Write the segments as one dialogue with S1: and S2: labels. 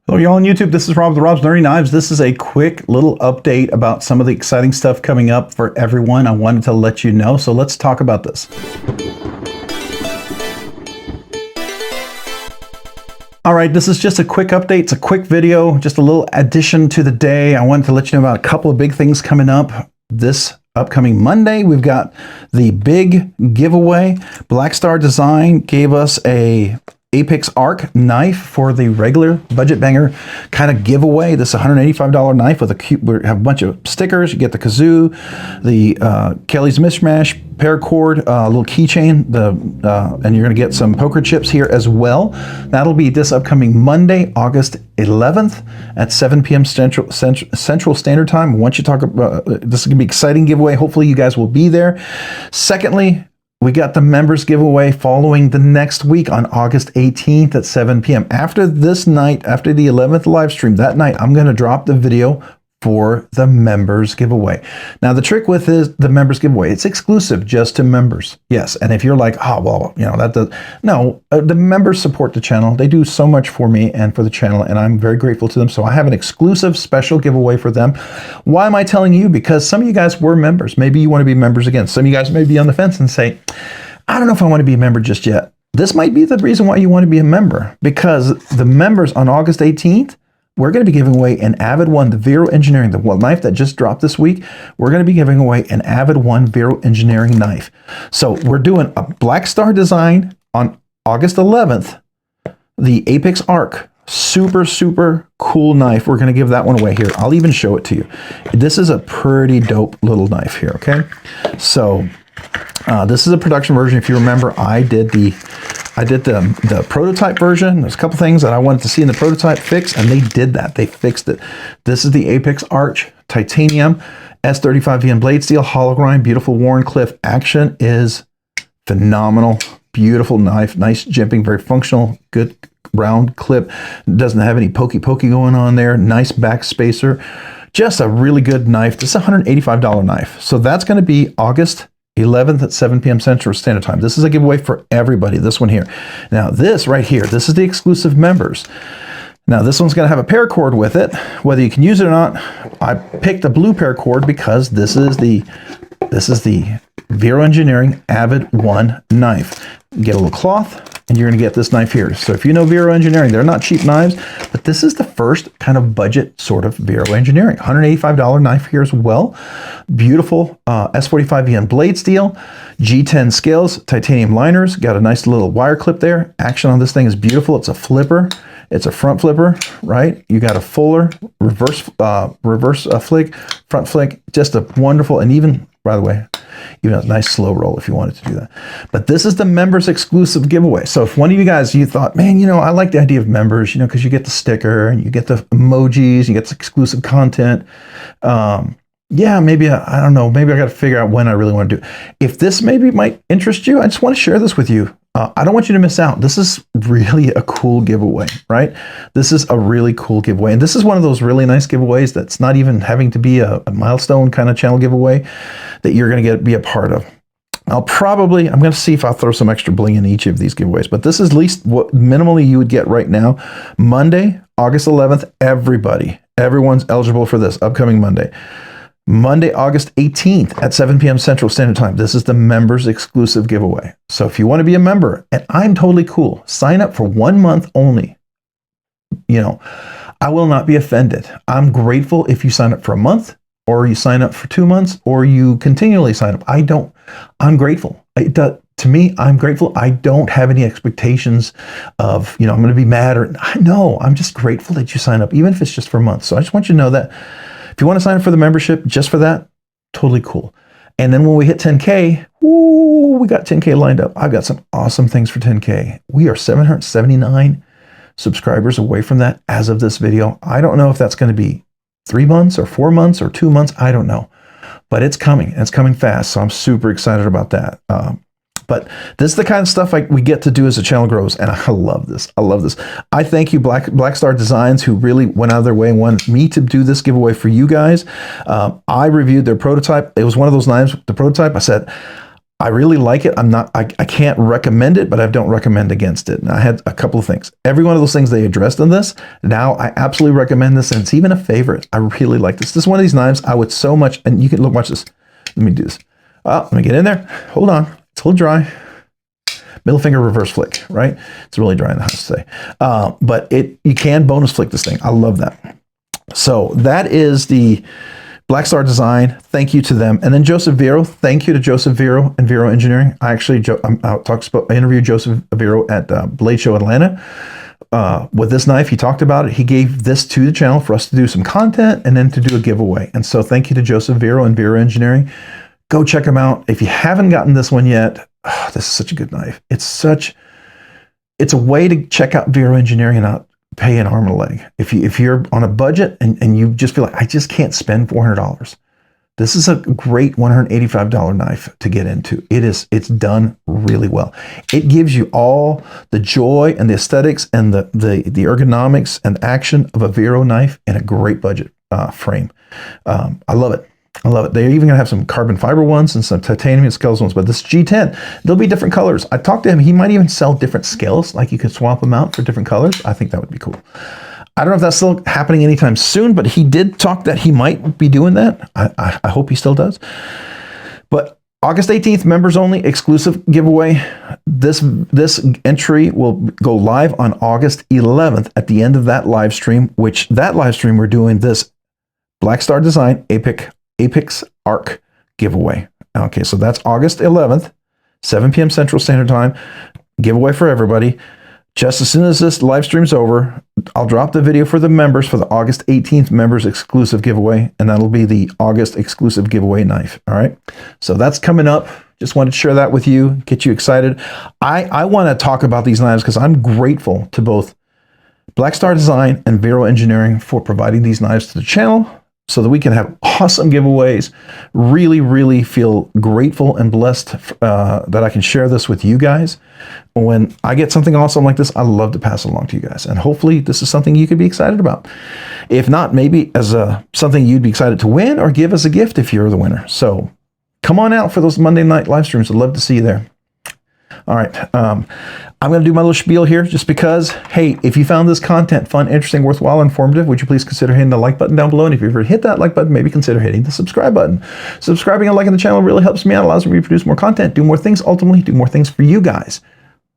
S1: Hello, y'all on YouTube. This is Rob with Rob's Nerdy Knives. This is a quick little update about some of the exciting stuff coming up for everyone. I wanted to let you know, so let's talk about this. All right, this is just a quick update. It's a quick video, just a little addition to the day. I wanted to let you know about a couple of big things coming up this upcoming Monday. We've got the big giveaway. Black Star Design gave us a Apex Arc knife for the regular budget banger kind of giveaway. This is $185 knife with a cute, we have a bunch of stickers. You get the kazoo, the Kelly's Mishmash paracord, a little keychain, and you're going to get some poker chips here as well. That'll be this upcoming Monday, August 11th at 7 p.m. Central Standard Time. Once you talk about this, is going to be an exciting giveaway. Hopefully you guys will be there. Secondly, we got the members giveaway following the next week on August 18th at 7 p.m. After this night, after the 11th live stream, that night, I'm going to drop the video for the members giveaway. Now, the trick with the members giveaway, it's exclusive just to members. Yes, and if you're like, oh, well, you know, that does, no, the members support the channel. They do so much for me and for the channel, and I'm very grateful to them. So I have an exclusive special giveaway for them. Why am I telling you? Because some of you guys were members. Maybe you want to be members again. Some of you guys may be on the fence and say, I don't know if I want to be a member just yet. This might be the reason why you want to be a member, because the members on August 18th, we're going to be giving away an Avid One, the Vero Engineering, the knife that just dropped this week. We're going to be giving away an Avid One Vero Engineering knife. So we're doing a Black Star Design on August 11th, the Apex Arc. Super, super cool knife. We're going to give that one away here. I'll even show it to you. This is a pretty dope little knife here, okay? So this is a production version. If you remember, I did the prototype version. There's a couple things that I wanted to see in the prototype fix, and they did that. They fixed it. This is the Apex Arch Titanium S35VN blade steel, hollow grind, beautiful Wharncliffe. Action is phenomenal. Beautiful knife, nice jimping, very functional, good round clip. Doesn't have any pokey going on there. Nice back spacer. Just a really good knife. This is a $185 knife. So that's going to be August 11th at 7 p.m. Central Standard Time. This is a giveaway for everybody, this one here. Now this right here, this is the exclusive members. Now this one's going to have a paracord with it. Whether you can use it or not, I picked the blue paracord because this is the Vero Engineering AVID 1 knife. You get a little cloth, and you're going to get this knife here. So if you know Vero Engineering, they're not cheap knives, but this is the first kind of budget sort of Vero Engineering. $185 knife here as well. Beautiful S45VN blade steel, G10 scales, titanium liners, got a nice little wire clip there. Action on this thing is beautiful. It's a flipper. It's a front flipper, right? You got a fuller, reverse flick, front flick, just a wonderful, and even, by the way, even a nice slow roll if you wanted to do that. But this is the members exclusive giveaway. So if one of you guys, you thought, man, you know, I like the idea of members, you know, because you get the sticker and you get the emojis, you get the exclusive content. Yeah, maybe, I don't know, maybe I got to figure out when I really want to do it. If this maybe might interest you, I just want to share this with you. I don't want you to miss out. This is really a cool giveaway, right? This is a really cool giveaway. And this is one of those really nice giveaways that's not even having to be a milestone kind of channel giveaway that you're going to be a part of. I'm going to see if I'll throw some extra bling in each of these giveaways, but this is at least what minimally you would get right now. Monday, August 11th, everyone's eligible for this upcoming Monday. Monday, August 18th at 7 p.m. Central Standard Time. This is the members exclusive giveaway. So if you want to be a member, and I'm totally cool, sign up for 1 month only. You know, I will not be offended. I'm grateful if you sign up for a month, or you sign up for 2 months, or you continually sign up. I'm grateful. To me, I'm grateful. I don't have any expectations of, you know, I'm going to be mad or no, I'm just grateful that you sign up, even if it's just for a month. So I just want you to know that. If you want to sign up for the membership just for that, totally cool. And then when we hit 10K, ooh, we got 10K lined up. I've got some awesome things for 10K. We are 779 subscribers away from that as of this video. I don't know if that's going to be 3 months or 4 months or 2 months. I don't know. But it's coming. And it's coming fast. So I'm super excited about that. But this is the kind of stuff we get to do as the channel grows, and I love this. I love this. I thank you, Black Star Designs, who really went out of their way and wanted me to do this giveaway for you guys. I reviewed their prototype. It was one of those knives, the prototype. I said, I really like it. I can't recommend it, but I don't recommend against it. And I had a couple of things. Every one of those things they addressed in this, now I absolutely recommend this, and it's even a favorite. I really like this. This is one of these knives I would so much, and you can look, watch this. Let me do this. Let me get in there. Hold on. It's a little dry. Middle finger reverse flick, right? It's really dry in the house today. But you can bonus flick this thing. I love that. So that is the Black Star Design. Thank you to them. And then Joseph Vero. Thank you to Joseph Vero and Vero Engineering. I actually I interviewed Joseph Vero at Blade Show Atlanta. With this knife, he talked about it. He gave this to the channel for us to do some content and then to do a giveaway. And so thank you to Joseph Vero and Vero Engineering. Go check them out. If you haven't gotten this one yet, this is such a good knife. It's a way to check out Vero Engineering and not pay an arm and a leg. If you're on a budget and you just feel like, I just can't spend $400, this is a great $185 knife to get into. It's done really well. It gives you all the joy and the aesthetics and the ergonomics and action of a Vero knife in a great budget frame. I love it. I love it. They're even gonna have some carbon fiber ones and some titanium and scales ones, but this G10, there'll be different colors. I talked to him, he might even sell different scales, like you could swap them out for different colors. I think that would be cool. I don't know if that's still happening anytime soon, but he did talk that he might be doing that. I hope he still does. But August 18th, members only exclusive giveaway. This entry will go live on August 11th at the end of that live stream, which that live stream we're doing this Black Star Design Apex ARC giveaway. Okay, so that's August 11th, 7 p.m. Central Standard Time. Giveaway for everybody. Just as soon as this live stream's over, I'll drop the video for the members for the August 18th members exclusive giveaway, and that'll be the August exclusive giveaway knife. All right, so that's coming up. Just wanted to share that with you, get you excited. I want to talk about these knives because I'm grateful to both Black Star Design and Vero Engineering for providing these knives to the channel, so that we can have awesome giveaways. Really, really feel grateful and blessed that I can share this with you guys. When I get something awesome like this, I love to pass it along to you guys. And hopefully this is something you could be excited about. If not, maybe as something you'd be excited to win or give as a gift if you're the winner. So come on out for those Monday night live streams. I'd love to see you there. All right, I'm going to do my little spiel here just because, hey, if you found this content fun, interesting, worthwhile, informative, would you please consider hitting the like button down below? And if you've ever hit that like button, maybe consider hitting the subscribe button. Subscribing and liking the channel really helps me out, allows me to produce more content, do more things, ultimately do more things for you guys.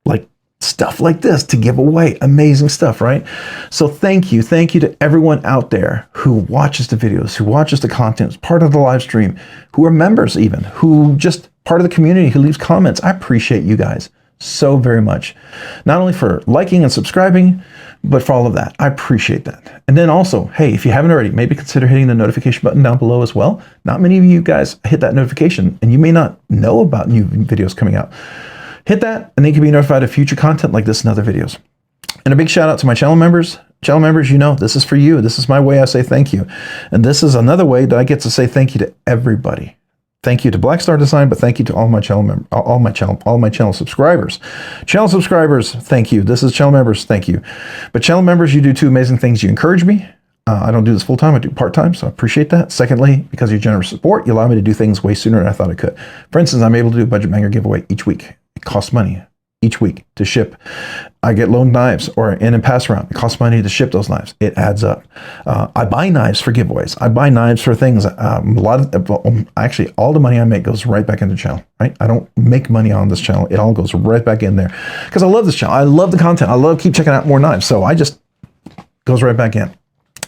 S1: Like stuff like this to give away. Amazing stuff, right? So thank you to everyone out there who watches the videos, who watches the content, is part of the live stream, who are members even, who just part of the community, who leaves comments. I appreciate you guys so very much. Not only for liking and subscribing, but for all of that. I appreciate that. And then also, hey, if you haven't already, maybe consider hitting the notification button down below as well. Not many of you guys hit that notification, and you may not know about new videos coming out. Hit that, and then you can be notified of future content like this and other videos. And a big shout out to my channel members. Channel members, you know, this is for you. This is my way I say thank you. And this is another way that I get to say thank you to everybody. Thank you to Black Star Design, but thank you to all my channel members, all my channel subscribers. Channel subscribers, thank you. This is channel members, thank you. But channel members, you do two amazing things. You encourage me. I don't do this full time, I do part time, so I appreciate that. Secondly, because of your generous support, you allow me to do things way sooner than I thought I could. For instance, I'm able to do a budget banger giveaway each week. It costs money each week to ship. I get loaned knives or in and pass around. It costs money to ship those knives. It adds up. I buy knives for giveaways. I buy knives for things. Actually, all the money I make goes right back into the channel, right? I don't make money on this channel. It all goes right back in there because I love this channel. I love the content. I love keep checking out more knives. So I just goes right back in.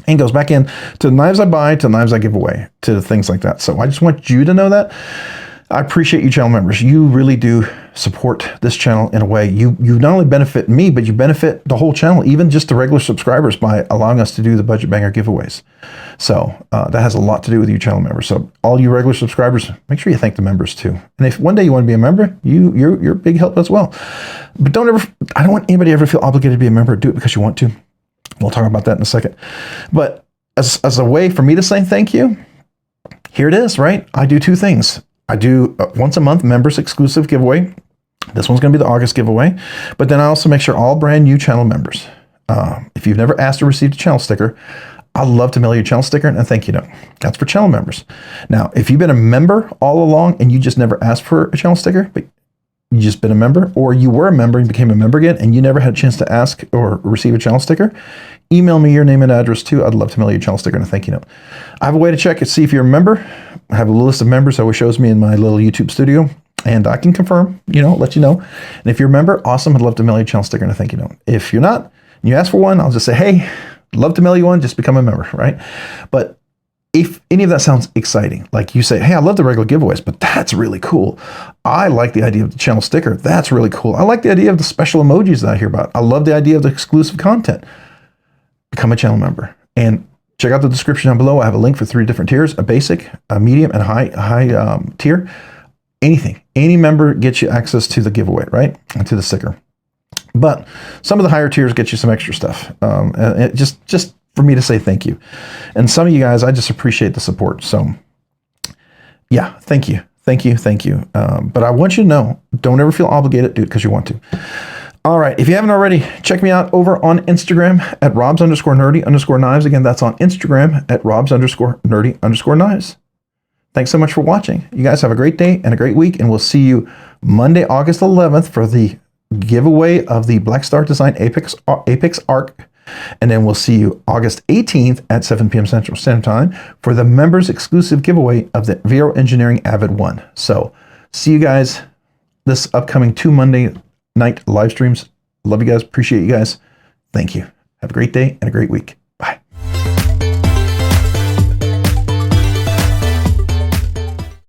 S1: And goes back in to the knives I buy, to the knives I give away, to things like that. So I just want you to know that. I appreciate you channel members. You really do support this channel in a way. You not only benefit me, but you benefit the whole channel, even just the regular subscribers, by allowing us to do the Budget Banger giveaways. So that has a lot to do with you channel members. So all you regular subscribers, make sure you thank the members too. And if one day you want to be a member, you're a big help as well. But I don't want anybody to ever feel obligated to be a member. Do it because you want to. We'll talk about that in a second. But as a way for me to say thank you, here it is, right? I do two things. I do once a month members exclusive giveaway. This one's going to be the August giveaway. But then I also make sure all brand new channel members, if you've never asked or received a channel sticker, I'd love to mail you a channel sticker and a thank you note. That's for channel members. Now, if you've been a member all along and you just never asked for a channel sticker, but you just been a member, or you were a member and became a member again and you never had a chance to ask or receive a channel sticker, email me your name and address too. I'd love to mail you a channel sticker and a thank you note. I have a way to check and see if you're a member. I have a list of members that always shows me in my little YouTube studio, and I can confirm, let you know. And if you're a member, awesome. I'd love to mail you a channel sticker and a thank you note. If you're not, and you ask for one, I'll just say, hey, love to mail you one, just become a member, right? But if any of that sounds exciting, like you say, hey, I love the regular giveaways, but that's really cool. I like the idea of the channel sticker. That's really cool. I like the idea of the special emojis that I hear about. I love the idea of the exclusive content. Become a channel member. And check out the description down below. I have a link for 3 different tiers, a basic, a medium, and a high tier. Anything. Any member gets you access to the giveaway, right? And to the sticker. But some of the higher tiers get you some extra stuff. Just for me to say thank you. And some of you guys, I just appreciate the support. So yeah, thank you. Thank you. Thank you. But I want you to know, don't ever feel obligated. Do it because you want to. All right. If you haven't already, check me out over on Instagram at Robs_nerdy_knives. Again, that's on Instagram at Robs_nerdy_knives. Thanks so much for watching. You guys have a great day and a great week, and we'll see you Monday, August 11th for the giveaway of the Black Star Design Apex ARC. And then we'll see you August 18th at 7 p.m. Central Standard Time for the members exclusive giveaway of the Vero Engineering AVID 1. So see you guys this upcoming 2 Monday night live streams. Love you guys. Appreciate you guys. Thank you. Have a great day and a great week.